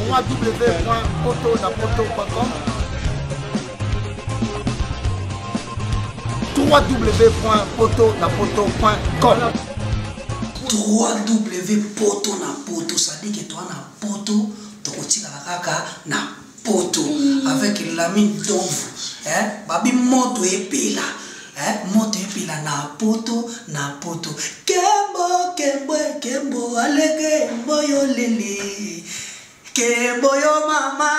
www.potonapoto.com www.potonapoto.com www.potonapoto, ça dit que toi na poto tokotika kaka na poto avec la mine d'ombre babi moto epela moto epela na poto kembo alege mboyo lele kembo yo mama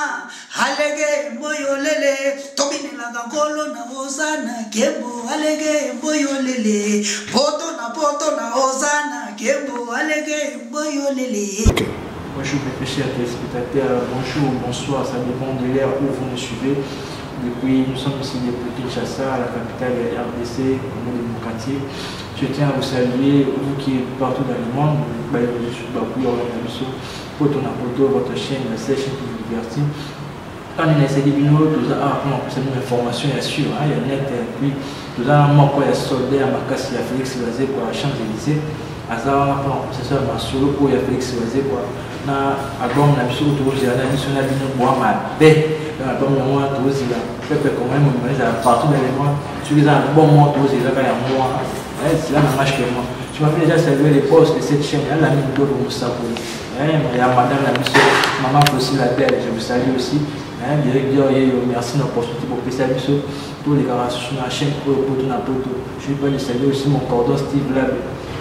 alege mboyo lele tobine la gangolo na ozana kembo alege mboyo lele poto na ozana kembo alege mboyo lele. Bonjour mes chers téléspectateurs, bonjour, bonsoir, ça dépend de l'heure où vous nous suivez. Depuis, nous sommes ici depuis Kinshasa, la capitale de la RDC, Congo démocratique. Je tiens à vous saluer, vous qui êtes partout dans le monde, je suis Bakou, Poto na Poto, votre chaîne, la chaîne qui vous divertit. Quand on essaie de nous apprendre cette information, il y a sûr, il y a net, puis nous avons un soldat à Makassi, il y a Félix Loisé pour la Champs-Élysées. Azar on professeur Masolo pour y Félix Loisé quoi. Na album na biso to zela na biso na bino boa mabe. Na album na moi to zela. Pepe quand même on les a partout dans les mois. Tu les as bon mois to zela quand il y a moi. C'est là ma marche que moi. Tu m'as fait déjà saluer les postes de cette chaîne. Elle a mis deux pour ça pour. Il y a madame la biso, maman aussi la belle, je vous salue aussi. Directeur, merci de l'opportunité pour passer biso. Tous les gars sur la chaîne pour na poto. Je vais pas les saluer aussi mon cordon Steve Lab.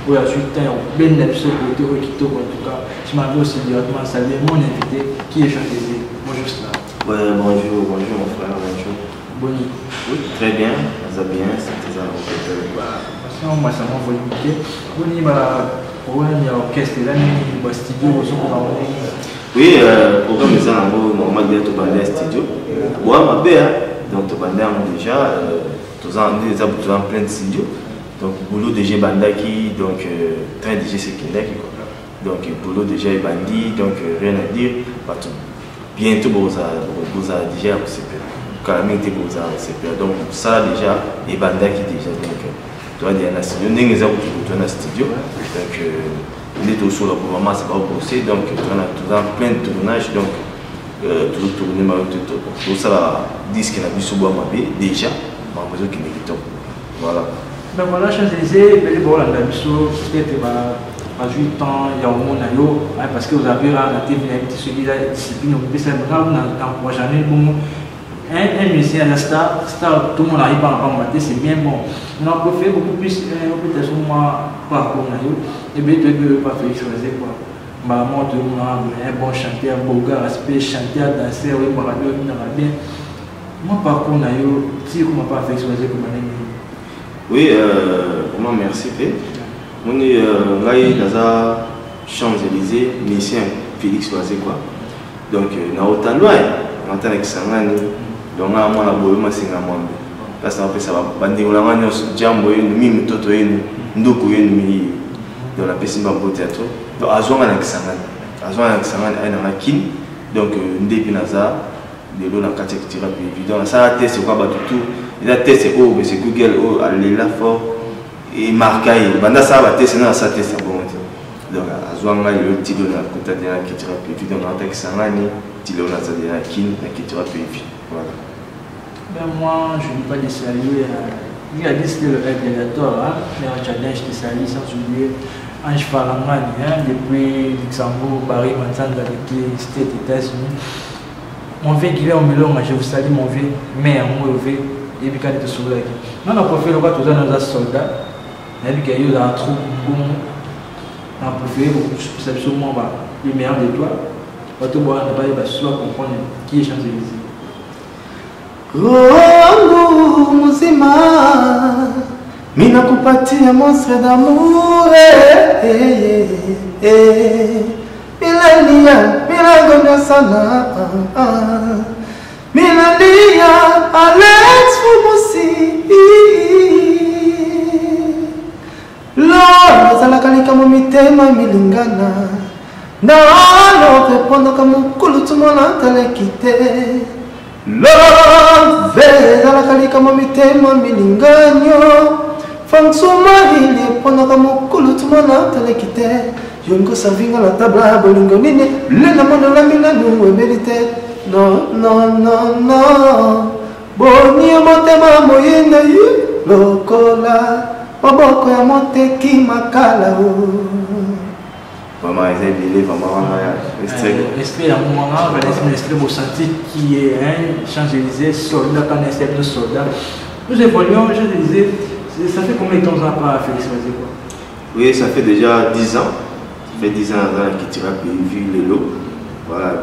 Oui, ensuite, ben l'épisode côté Okito, en tout cas, je m'avais aussi directement salué mon invité qui est Jean-Désiré. Bonjour, Star. Ouais, bonjour mon frère, bonjour. Bonjour. Oui, très bien, ça va bien, c'est ça. Moi, ça m'a volé. Bonjour, il y a orchestre, là, il y a studio, oui, programme est normal d'être au studio. Ouais, ma belle, donc tu déjà, tu as plein de studios. Donc, boulot déjà Bandaki, donc train déjà c'est Kendaki quoi. Donc, boulot déjà est bandit, donc rien à dire. Bientôt, vous avez déjà calamité, vous avez donc ça déjà est Bandaki déjà. Donc, tu as dit un studio, nous avons un studio. Donc, on est au sol pour le moment, ça va bosser. Donc, tu as plein de tournages. Donc, toujours tourner ma route. Tout ça, disque n'a vu sur bois déjà, ma réseau qui est voilà. Ben voilà, Champs-Élysées, peut-être à 8 ans, il y a au monde parce que vous avez raté une discipline, on peut s'encourager un musicien, la star, tout le monde arrive à en mater, c'est bien bon. Mais on peut faire beaucoup plus, peut-être moi, parcours, et bien tu ne peux pas faire choisir quoi. Maman, tu es un bon chanteur, un beau gars, respect, chanteur, danseur, oui, radio, bien. Moi, parcours, si on ne m'a pas fait choisir comme un oui, comment merci P. On est dans la Champs-Élysées, mission Félix Loisé quoi. Donc, on a autant loin, on entend avec Sangani, donc on a moins la boue, moi c'est un monde. Parce que ça va, bandi on a un jambo, une mime toto, une ndoko, une mi, dans la piscine bambou théâtre. Donc, à Zouan avec Sangani, on a kin, donc ndépi naza, de l'eau dans le quartier qui tire plus évident. Ça a testé c'est quoi tout. Il a testé oh mais c'est Google oh elle est là fort et marqué banda ça va tester non ça teste bon donc à Zouanga il y a le petit de la côté de la qui tire plus évident dans la texte Sangani petit là ça de la kin qui tire plus évident voilà. Ben moi je ne vais pas les saluer il a dit que le régulateur mais un challenge de saluer sans oublier Ange Faramani depuis Luxembourg Paris Manzanza avec les États-Unis. Mon vieux qui est au Milon, je vous salue mon vieux, mère, mon vieux, et puis quand il est sur la vie. Maintenant, on peut faire le cas, tous nos soldats, et puis qu'il y a un trou, on peut faire, c'est absolument le meilleur de toi. On peut voir, on va souvent comprendre qui est Champs-Élysées. Oh, Muzima, mina kupatia monstre d'amour, Milania, Milagonia sana, Milania, Alex Fumosi. Lord, zalakali kama mitema milingana. Na lo repondo kama mkulu tumona talekite. Lord, zalakali kama mitema milinganyo. Fansuma hili repondo kama mkulu tumona talekite. Yongo savinga la tabla bolingo nini le na mono la milano ebelite non non non non boni motema moyenda yi lokola maboko ya moteki makala vraiment ils ont bilé vraiment l'esprit à mon moment va laisser l'esprit au senti qui est un Champs-Élysées soldat quand on est soldat nous évoluons Champs-Élysées ça fait combien de temps après Félix Wazé quoi? Oui, ça fait déjà 10 ans. Ça fait 10 ans qu'il tire à vu le lot. Voilà.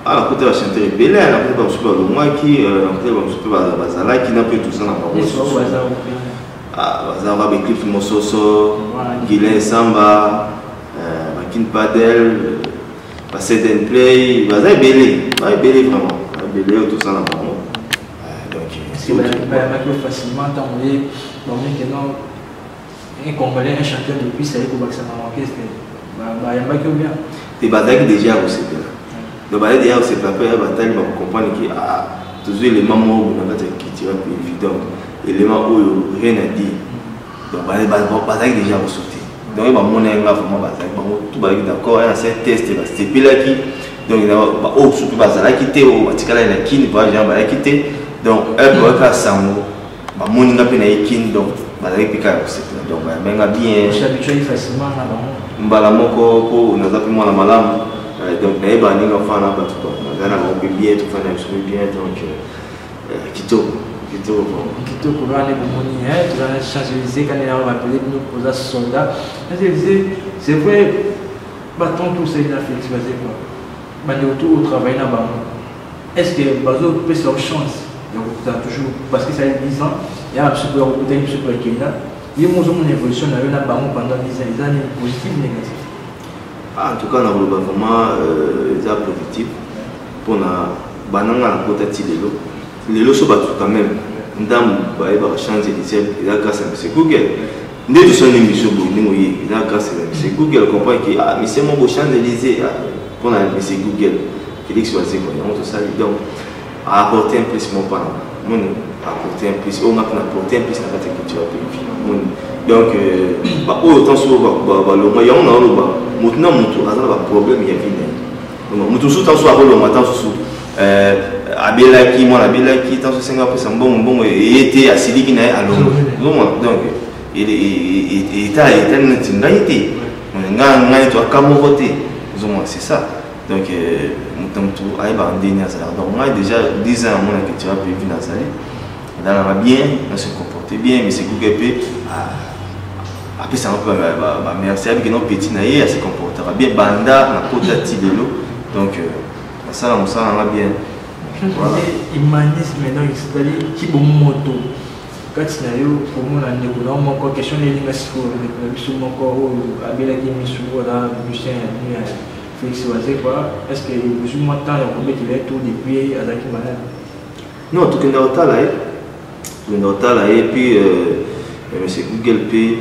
Ah, côté va chanter Bélé, la côté va super le moi qui va super bazala qui n'a plus tout ça dans ma ah, bazala va clip Mososo, Guilin Samba, Makin Padel, passer d'un play, bazala Bélé, Bélé vraiment, Bélé tout ça dans ma donc si vous avez facilement entendu un Congolais, un chanteur depuis ça y est pour que ça m'a manqué, c'était bien. Et bataille déjà au CP. Donc déjà au CP après bataille va comprendre que toujours les mamans où on a qui tirent plus évident, élément où rien à dire. Donc bataille déjà au sauter. Donc il va monter là vraiment bataille, tout va d'accord, un certain test c'est puis là qui donc il va au super bazala quitter au article là qui ne va jamais quitter. Donc elle doit faire ça bah mon n'a pas naïkin donc bazali pika donc menga bien s'habituer facilement là mbala moko ko naza pe mwana malamu donc na eba ninga fana ba tout na on peut bien tout faire bien donc kitoko là les bomoni hein tu vas Champs-Élysées quand on va appeler nous pour ça soldat c'est vrai bâton tout ça il a fait tu vas dire quoi bah de retour au travail là bas est-ce que bazo peut se chance donc toujours parce que ça a 10 ans il y a un super côté super Kenya il y a une évolution pendant 10 ans les années positives négatives en tout cas on a vraiment des positifs pour na bananga côté tilelo les lots sont quand même ndam ba eba Champs-Élysées il a grâce à monsieur Google ndé tout son émission boningoye il a grâce à monsieur Google comprend que monsieur mon Champs-Élysées pour na monsieur Google Félix Wazé quoi on tout ça donc à apporter un plus mon parent mon apporter un plus on a apporter un plus dans la culture pays donc bah autant sur bah le moyen on a le bas maintenant mon tour ça va problème il y a venu donc mon tour sur tant sur le matin sur abela qui moi abela qui tant sur 5 après ça bon et était à Sidi qui n'a à l'eau donc il était n'a été on a toi comme voter c'est ça donc mon tour à en dernier ça donc moi déjà 10 ans mon culture pays dans ça là on va bien on se comporter bien mais c'est Google après ça on peut merci avec nos petits naïe à se comportera bien banda na côté tilelo donc ça on va bien humanisme donc c'est-à-dire qui bon moto quand il y a eu pour moi la négo mon question les lignes sur le sur mon corps abela qui me sur là Lucien Félix Wazé quoi est-ce que je m'entends il y a combien de tout depuis à la malade non tout est dans là et puis monsieur Google Pay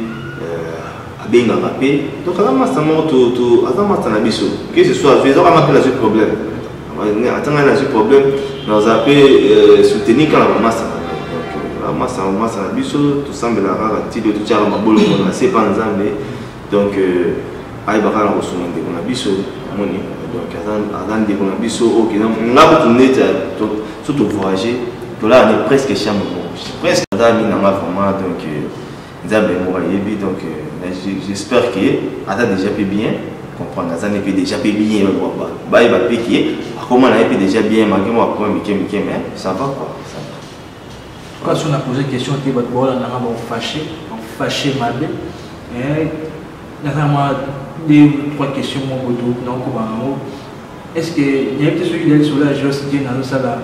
abenga rapé donc à la masse tout à la masse na biso que ce soit faisant on appelle ce problème attends on a ce problème nous appelle soutenir quand la masse na biso tout semble la rare ti de tout ça mabolo on c'est pas nzambe donc ay baka na kosunga de na biso moni donc attends de na biso OK na tourner surtout voyager to là on est presque chambre presque dans vraiment donc donc j'espère que Ada déjà peut bien comprendre Ada peut déjà peut bien bah il va piquer comment on a peut déjà bien malgré moi point mais ça va quoi ça va quand on a posé question qui va on a fâché mal et notamment deux trois questions mon goût donc est-ce que il y a peut-être celui sur la juste dire dans ça là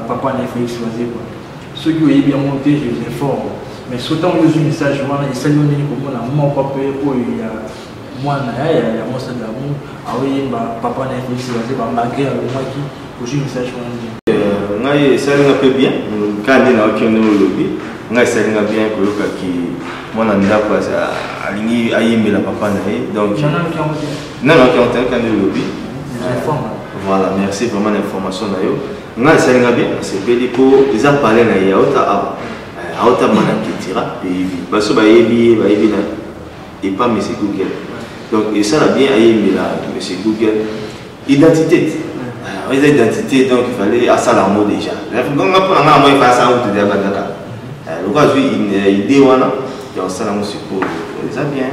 papa n'a fait choisir quoi ceux qui ont bien monté je les informe mais sautant le message voilà et salut comme on a mon papa pour il y a moi il y a moi ça d'amour ah oui papa n'a fait choisir malgré moi qui pour le message voilà ngai ça un peu bien quand on a aucun nouveau lobby ngai ça un bien que le qui moi on a pas ça aligné ayemela papa na donc non quand on a un lobby voilà merci vraiment l'information na yo ngai ça un bien c'est pédico ils ont parlé na ya auta mana kitira pays parce que bayebi na et pas M. Google. Donc, et ça, là, bien, il y a M. Google. Identité. Il y a identité, donc il fallait à ça l'amour déjà. Donc, on a fait ça, on a fait ça. Le cas, une idée, on a ça l'amour, c'est pour ça bien.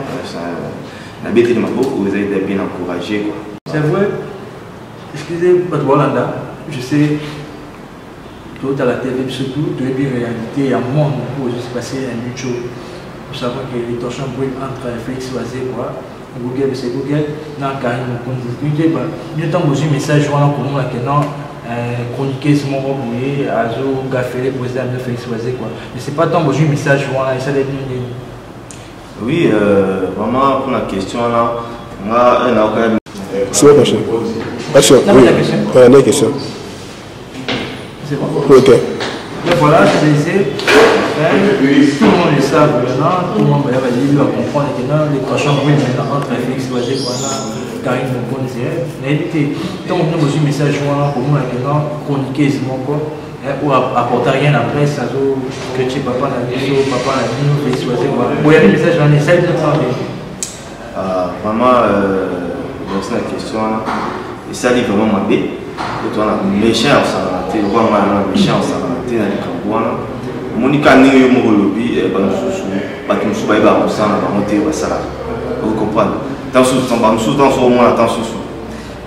La bête de ma bouche, vous avez bien encouragé. C'est vrai, excusez-moi, je sais, tout à la télé, surtout, de la réalité, il y a un monde où je suis passé un but chaud. Vous savez que les torchons brûlent entre Félix Oisé, quoi. Google, c'est Google, dans Karim, nous avons besoin de messages pour nous, chroniquer ce moment bouillé, Azo, Gaffelé, président de Félix Oisé, quoi. Mais c'est pas tant besoin de messages, et ça devient. Oui, vraiment, pour la question là, on a quand même. C'est ma question. Oui, on a une question. C'est bon. Ok. Donc voilà, je disais, tout le monde le sait maintenant, tout le monde va comprendre que les cochons brûlent maintenant entre Félix Oisé, Karim Mokonzi. Mais tant que nous avons un message pour nous maintenant, chroniquer ce moment, ou apporter rien après, ça veut que tu papa n'a pas papa n'a pas Félix Oisé. Il y a des messages dans les salles de travail. Vraiment, c'est la question là. Et ça, c'est vraiment ma bête. Tu as méchant, ça tu vois, méchant, ça tu as des cambois. Monica n'est pas mon lobby, vous comprenez. Tant sous au moins, tant sous.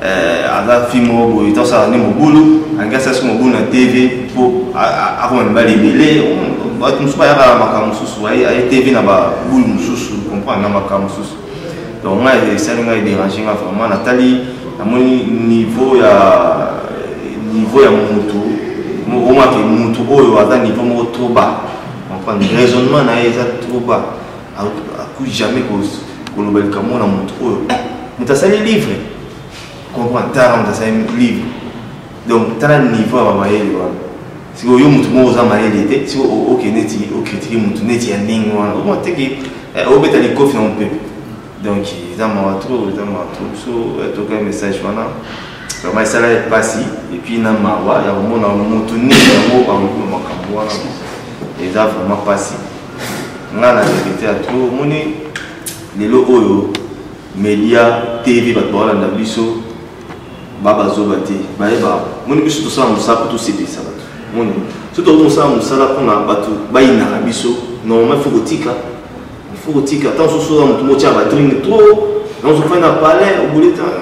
À la film, tant ça n'est mon boulot, un gars, ça c'est mon boulot na TV pour avoir une balle libellée. On ne sait pas à ma sous, à TV n'a pas boulot sous, vous comprenez, n'a pas sous. Donc, moi, ça n'a pas dérangé vraiment. Nathalie, à mon niveau, il y a mon tour. Au moins, mon tour, il y a un niveau trop bas. Le raisonnement est trop bas. À coup, jamais qu'on nous comme on a mon tour. Mais tu as les livres. Comprends, tu as les livres. Donc, tu as le niveau à ma maille. Si vous avez un maille, si vous avez critiqué mon net, il y a un ligne. Au moins, tu as les coffres dans le peuple. Donc, ils ont trop, tout un message. Vraiment, ça là est passé. Et puis, il y a un moment où on tourne, et ça vraiment passé. On a la vérité à tout. Les locaux, médias, TV, Batbora, la Bisso, Baba Zobate, Baeba. Mon biso tout ça, on sait pour tout céder ça. Mon tout on sait, on sait là qu'on a battu. Baïna, la Bisso. Normalement, il faut que tika. Il faut que tika. Tant que ce soit, on tient à battre trop. On se fait un palais, au bout de temps.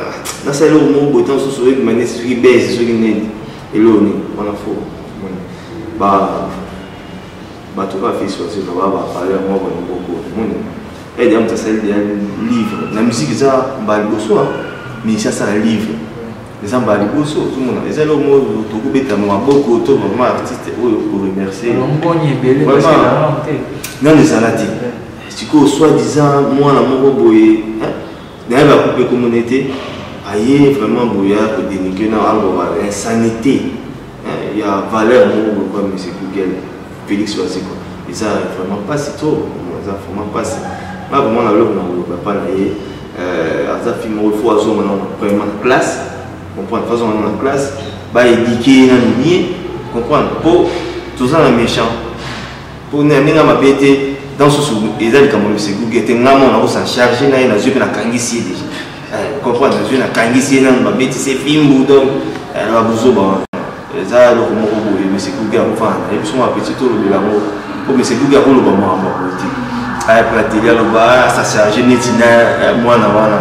Là, c'est là où on peut tant se sauver, mais c'est ce qui baisse, c'est ce qui n'est. Et là, on a faux. Bah, tu vas faire ça, tu vas parler à moi, beaucoup. Et d'ailleurs, tu as des livres. La musique, ça, mais ça, c'est un livre. Les gens, tout le monde. Et c'est là où tu peux beaucoup d'artistes pour remercier. Non, les salades. Si tu soi-disant, moi, la mon boy, d'ailleurs, la coupe de communauté, aïe, vraiment, bouillard, pour dénigrer, l'insanité. Il y a valeur, moi, comme M. Google. Félix Oisé, et ça vraiment pas si tôt, ça vraiment pas si. Là vraiment la langue on va pas aller. Ça film il faut avoir vraiment classe, comprendre façon dans la classe, bah éduquer dans le comprendre pour tout ça est méchant. Pour n'amener ma bête dans ce sous et là comme c'est Google t'es là on a s'en charger là il a joué na kangisi déjà. Comprendre joué na kangisi là ma bête c'est film ou donc elle va bouger bon. Ça le mot mais c'est Google enfin et puis moi petit tour de l'amour pour mais c'est Google pour le bon moi politique à la télé le bas ça charge netina moi na wana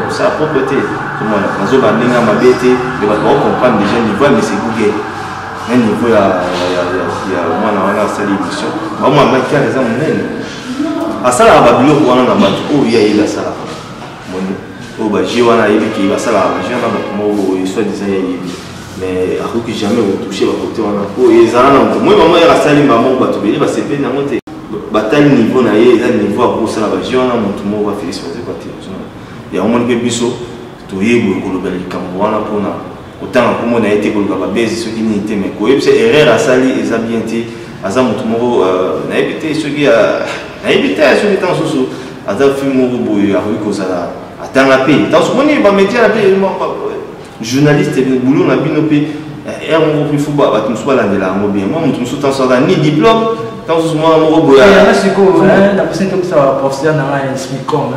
ça propreté tout le monde nazo ba ninga mabete de ba comprendre déjà niveau mais c'est Google un niveau ya moi na wana ça l'émission moi ma qui a raison mon à ça la ba bilo wana na ba oh ya ila ça mon oh ba jiwana yebi ki ba ça la ba jiwana ba mo soit disant mais après que jamais on touché va côté on a pour et ça là moi maman il a salé maman va te bénir va se peine à monter bataille niveau na yé ça niveau à pour ça la région là mon tout le monde va faire ce côté il y a un monde qui biso to yebo ko lo bel kambo wana pona autant comme on a été ko lo ba base ce qui n'était mais ko c'est erreur à sali et ça bien été à ça mon tout le monde na évité ce qui a na évité ce qui temps sous à ça film mo boy a ko ça là attends la paix dans ce monde il va mettre la paix journaliste et boulot on a bien opé et on plus football bah tu me sois là de la bien moi on me sous temps ça ni diplôme tant que moi mon robot là c'est quoi la personne comme ça professeur dans un SMICOM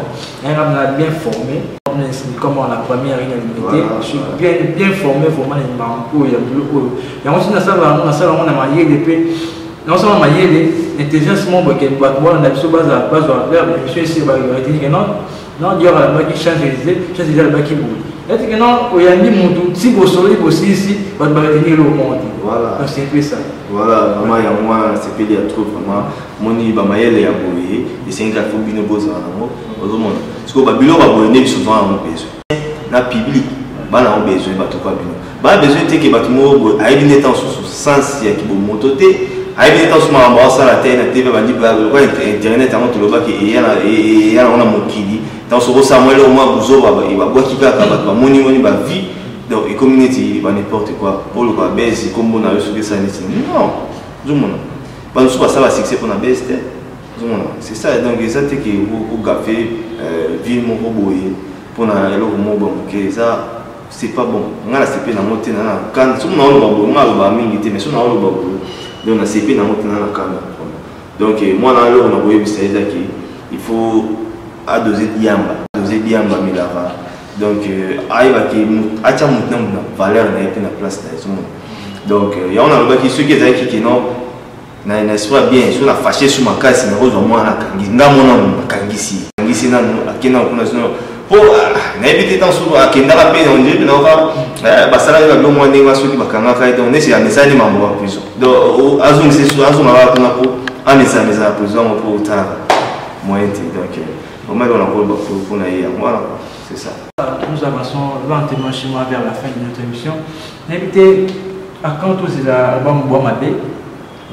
on a bien formé on a SMICOM en la première unité je suis bien formé vraiment les membres il y a beaucoup il y a aussi dans ça on a marié depuis non seulement marié l'intelligence membre qui est on a besoin base faire monsieur ici va dire non non il y aura la qui change déjà le qui bouge est-ce que non il y a ni monde si vous soleil aussi ici va retenir le monde voilà c'est un peu ça voilà vraiment il y a moi c'est payé à trop vraiment moni ba mayele ya boye et c'est un gars faut bien boza na mo ozomo parce que ba bilo ba boye ne souvent en besoin na public ba na besoin ba to ka bino ba besoin te ke ba to mo a bien temps sous sens ya ki bo mototé a bien temps ma ba ça la tête TV ba di ba ko internet avant to lo ba ki e ya na ona mokili dans ce rôle Samuel au moins buzo ba bois qui va ba moni ba vie donc et community ba n'importe quoi pour le quoi base comme on a eu sur ça non tout le monde pas nous ça va succès pour la base c'est ça donc ça c'est que au café vie mon robot pour na le mo bon que ça c'est pas bon on a la CP na monter na quand tout le monde ba mingi te mais so na le ba donc na CP na monter na quand donc moi na le on a voulu c'est ça qui il faut à doser diamba milava donc aiba qui acha mutna valeur na epina place na tout donc il y a on a le qui ceux qui non na n'espère bien sur la fâché sur ma casse na rose moi na kangi ngamona kangisi na akena kuna sino po na ebité tant sur akenda la paix on dit non va basala la lo mwana nga soki bakanga ka donc nesi amesani mambo wa prison donc azung c'est sur azung ala kuna po amesani za prison pour ta moyen donc on a voilà, c'est ça. Nous avançons lentement chez moi vers la fin de notre émission. Invité à quand tous les albums Boamabé,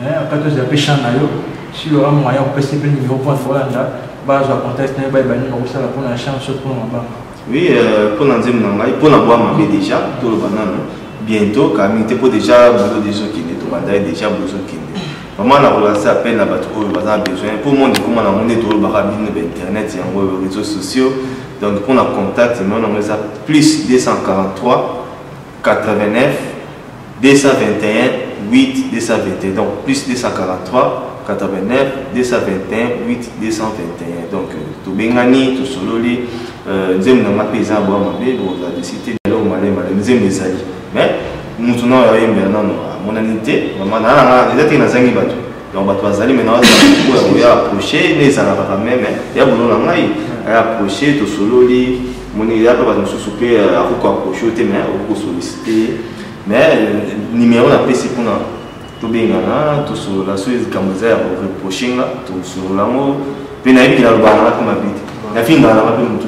à quand tous les péchants nayo, si le rang moyen on peut se faire numéro point de Volanda, base au contexte n'est pas ébanni au ça pour la chance pour la banque. Oui, pour l'enzyme nangai, pour la Boamabé déjà, tout le banane. Bientôt, quand il était pour déjà beaucoup de gens qui n'est pas déjà besoin qui n'est. Vraiment la relation à peine la battre au besoin pour le monde comment on est tout le barabine internet et en réseaux sociaux donc pour la contact on a ça plus 243 89 221 8 221 donc plus 243 89 221 8 221 donc tout bengani tout sololi nzem na mapeza boa mabe bo la décider de l'homme malé nzem des ali mais nous non mon anité maman na déjà na zangi bato donc bato bazali maintenant on va approcher les ala ba même ya boulot na ngai ya approcher to sololi mon ya ba nous souper à ko approcher te mais au solliciter mais numéro na PC pour na to bengana to sur la suite kamuza ya reproching to sur la mo pena ibi na bana comme habite na finga na ba tout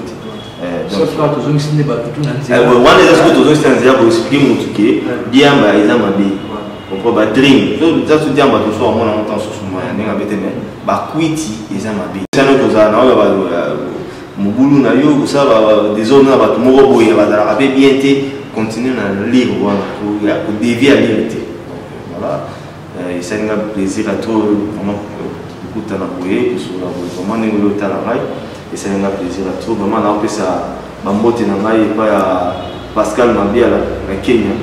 sauf que tous les signes battu tout nanti on les est tous les signes pour expliquer mon truc bien ba ils ont mabi on peut ba dream ça se dit en bas tout soir moi on entend sur moi ndinga bete mais ba kwiti ils ont mabi ça nous toza na ba mubulu na yo ça des zones na ba mo boye ba za rabe bien té continuer na lire pour dévier à l'unité voilà et ça nous a plaisir à tout vraiment beaucoup de temps boye sur la vraiment nous le travail et ça nous a plaisir à tout vraiment là on peut ça bambote na ngai pa Pascal Mabiala na Kenya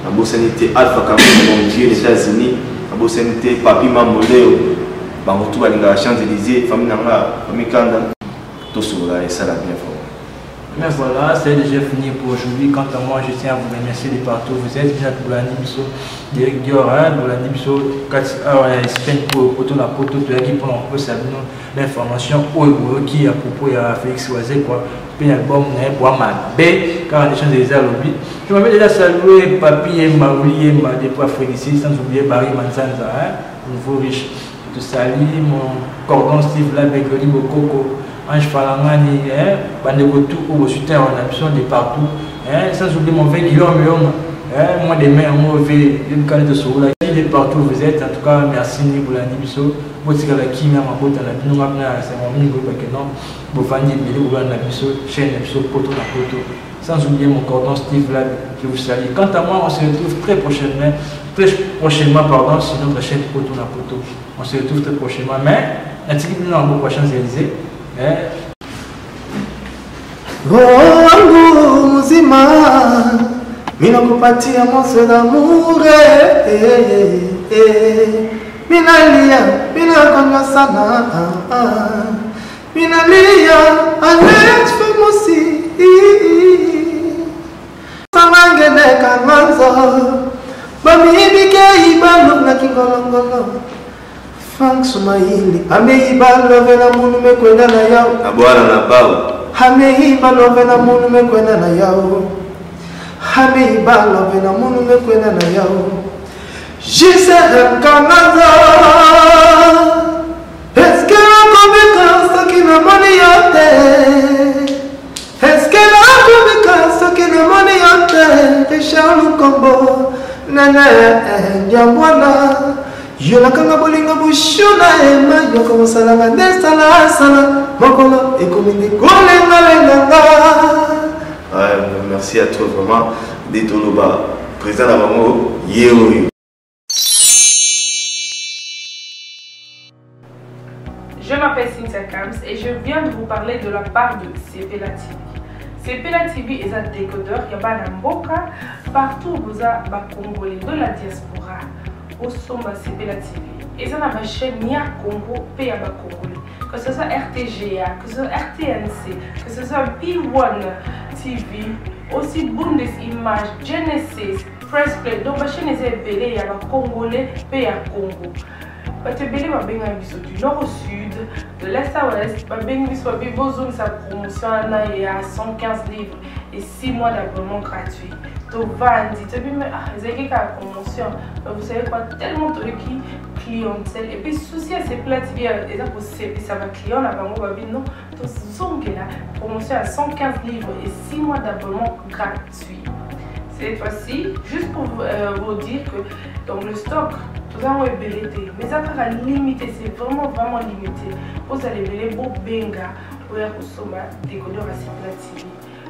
na bosanité Alpha Cameroun aux États-Unis na bosanité Papi Mamoleo bangotu balinga Champs-Élysées famille nanga famille Kanda tout cela et ça la bien fort. Mais voilà, c'est déjà fini pour aujourd'hui. Quant à moi, je tiens à vous remercier de partout. Vous êtes bien pour l'anibiso, Derek Diora, pour l'anibiso, 4 heures à Espagne pour tout la poto, tout qui prend un peu l'information qui à propos de Félix Oisé, quoi. Puis l'album pour Boamabé, car les gens des lobby. Je m'avais déjà salué Papi et Maouli et Madépois Félicie, sans oublier Barry Manzanza, nouveau riche. Je salue mon cordon Steve là, avec le Coco. Ange Falangani, Bandeko tout au soutien en option de partout, sans oublier mon 20 kg, moi des mains, moi une canne de soula, de partout vous êtes, en tout cas merci pour la Nibiso, moi c'est la qui m'a ma botte à la binouga, c'est mon mini groupe que non, vous venez de l'ouvrage la Nibiso, chaîne Nibiso, poto na poto, sans oublier mon cordon Steve Lab, je vous salue. Quant à moi, on se retrouve très prochainement, sur notre chaîne Poto na poto, on se retrouve très prochainement, mais la petite nous avons prochaines Élysées. Wangu mzima mina kupatia moyo d'amour minalia, minagonga sana. Minalia, Alex Famosi. Samangene Kamanzo. Bamibike ibalo na kingolongolo. Frank Sumaili. Ame ibalo vena munu me kwenda na yao. Abwana na pao. Ame ibalo vena munu me kwenda na yao. Ame ibalo vena munu me kwenda na yao. Gisele Kamanzo. Est-ce que la convaincance qui ne money yote? Est-ce que la convaincance qui ne money yote? Te Charles Combo, nana, Yamwana, Yolakanga Bolinga Bushuna, Emma, Yoko Salanga, Nestala, Sala, Mokolo, et comme des merci à toi vraiment. Détoloba, président Nabango, Yéoyo. Je m'appelle Cynthia Kams et je viens de vous parler de la part de Sepela TV. Sepela TV est un décodeur, il y a un mboka partout vous avez Congolais de la diaspora au sommet Sepela TV. Et ça ma chaîne Nia Congo pays à Congolais. Que ce soit RTGA, que ce soit RTNC, que ce soit P1 TV, aussi Bundesimage, Genesis, Press Play. Donc ma chaîne est belée, il y a Congolais pays à Congo. Batebele va bien du nord au sud, de l'est à l'ouest, va bien besoin de sa promotion il y a 115 livres et 6 mois d'abonnement gratuit. Donc vandi, tu dis mais c'est la promotion, vous savez quoi, tellement de clientèle et puis souci à ces plates et ça va client là bas va bien non, donc zongue là promotion à 115 livres et 6 mois d'abonnement gratuit. Cette fois-ci, juste pour vous dire que donc le stock tout ça est belleté, mais ça va limité, c'est vraiment limité. Vous allez belleter beau benga pour y consommer décodeur à Sepela TV.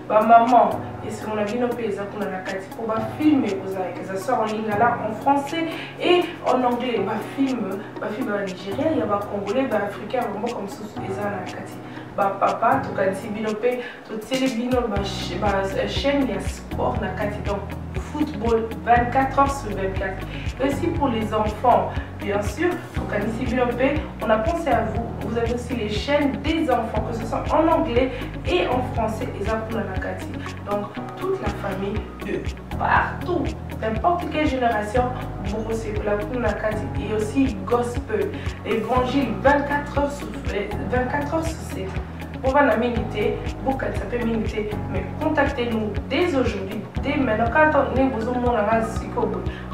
Bah maman, et si on a vu nos pays qu'on a la carte pour filmer, que ça sort en ligne là en français et en anglais. Bah film en Nigeria, il y a des Congolais, des Africains, vraiment comme ça ils ont la carte. Bah papa, tout cas si binopé, tout télébino, bah chaîne il y a sport la carte donc football 24 heures sur 24. Et aussi pour les enfants, bien sûr, tout cas ici binopé, on a pensé à vous. Vous avez aussi les chaînes des enfants, que ce soit en anglais et en français, et ça pour la carte. Donc toute la famille de partout, n'importe quelle génération, vous recevez la carte et aussi gospel, évangile 24 heures sur 7. Pour la minute, beaucoup ça peut minute, mais contactez-nous dès aujourd'hui, dès maintenant. Quand on est besoin de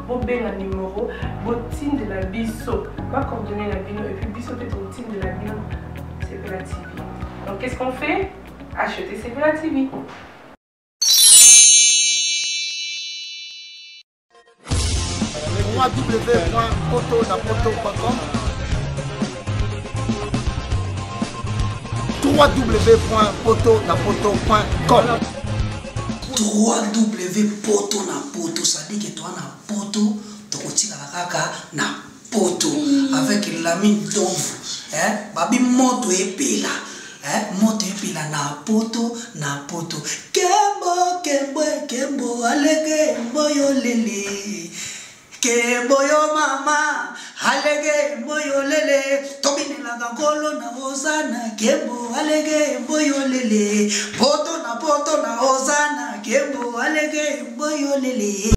vous avez un numéro, vous de la biso, pas coordonner la bino, et puis biso peut être de la bino, Sepela TV. Donc qu'est-ce qu'on fait? Achetez Sepela TV. www.potonapoto.com www.potonapoto.com www.potonapoto, ça dit que toi na poto, tokotika kaka na poto avec l'ami d'ombre, babi moto epela, moto epela na poto kembo alege mboyo lele. Kembo yo mama, alege mboyo lele, tobine la gangolo na ozana, kembo alege mboyo lele, poto na ozana, kembo alege mboyo lele.